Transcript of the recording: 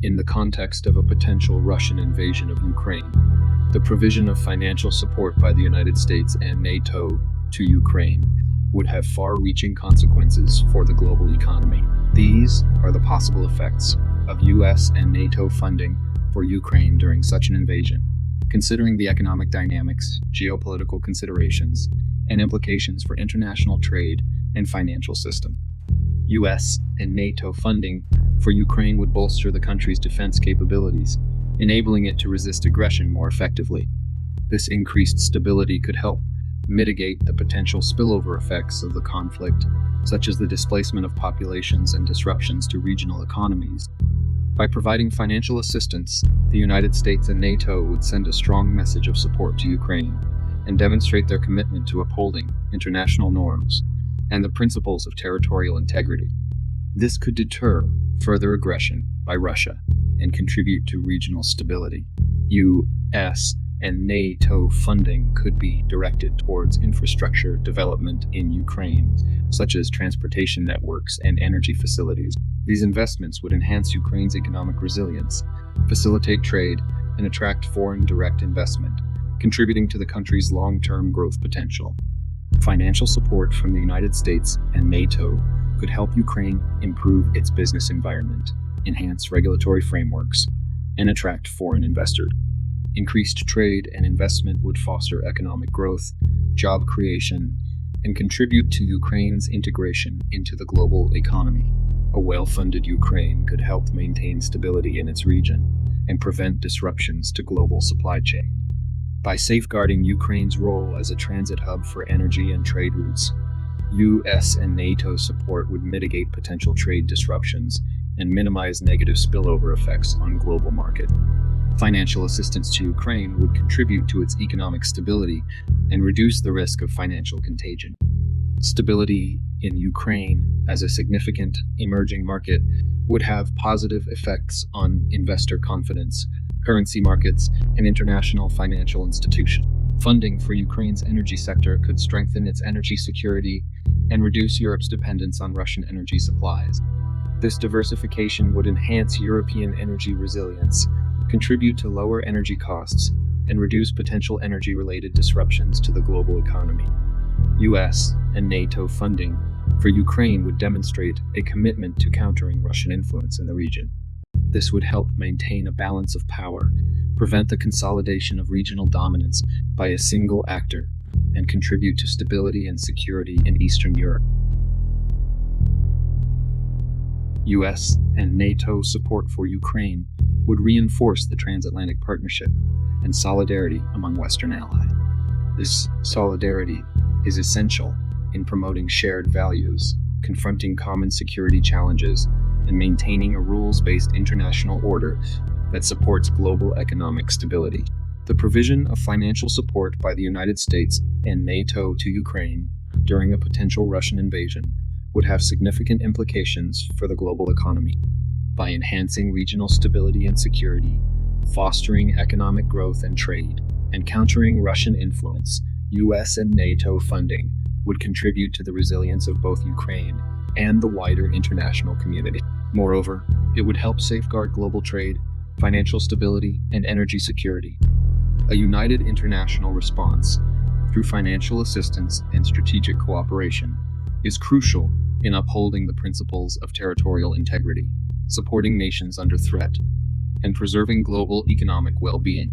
In the context of a potential Russian invasion of Ukraine, the provision of financial support by the United States and NATO to Ukraine would have far-reaching consequences for the global economy. These are the possible effects of US and NATO funding for Ukraine during such an invasion, considering the economic dynamics, geopolitical considerations, and implications for international trade and financial system. US and NATO funding for Ukraine would bolster the country's defense capabilities, enabling it to resist aggression more effectively. This increased stability could help mitigate the potential spillover effects of the conflict, such as the displacement of populations and disruptions to regional economies. By providing financial assistance, the United States and NATO would send a strong message of support to Ukraine and demonstrate their commitment to upholding international norms and the principles of territorial integrity. This could deter further aggression by Russia and contribute to regional stability. US and NATO funding could be directed towards infrastructure development in Ukraine, such as transportation networks and energy facilities. These investments would enhance Ukraine's economic resilience, facilitate trade, and attract foreign direct investment, contributing to the country's long-term growth potential. Financial support from the United States and NATO could help Ukraine improve its business environment, enhance regulatory frameworks, and attract foreign investors. Increased trade and investment would foster economic growth, job creation, and contribute to Ukraine's integration into the global economy. A well-funded Ukraine could help maintain stability in its region and prevent disruptions to global supply chain. By safeguarding Ukraine's role as a transit hub for energy and trade routes, US and NATO support would mitigate potential trade disruptions and minimize negative spillover effects on global market. Financial assistance to Ukraine would contribute to its economic stability and reduce the risk of financial contagion. Stability in Ukraine as a significant emerging market would have positive effects on investor confidence, currency markets, and international financial institutions. Funding for Ukraine's energy sector could strengthen its energy security and reduce Europe's dependence on Russian energy supplies. This diversification would enhance European energy resilience, contribute to lower energy costs, and reduce potential energy-related disruptions to the global economy. US and NATO funding for Ukraine would demonstrate a commitment to countering Russian influence in the region. This would help maintain a balance of power, prevent the consolidation of regional dominance by a single actor, and contribute to stability and security in Eastern Europe. US and NATO support for Ukraine would reinforce the transatlantic partnership and solidarity among Western allies. This solidarity is essential in promoting shared values, confronting common security challenges, and maintaining a rules-based international order that supports global economic stability. The provision of financial support by the United States and NATO to Ukraine during a potential Russian invasion would have significant implications for the global economy. By enhancing regional stability and security, fostering economic growth and trade, and countering Russian influence, US and NATO funding would contribute to the resilience of both Ukraine and the wider international community. Moreover, it would help safeguard global trade, financial stability, and energy security. A united international response, through financial assistance and strategic cooperation, is crucial in upholding the principles of territorial integrity, supporting nations under threat, and preserving global economic well-being.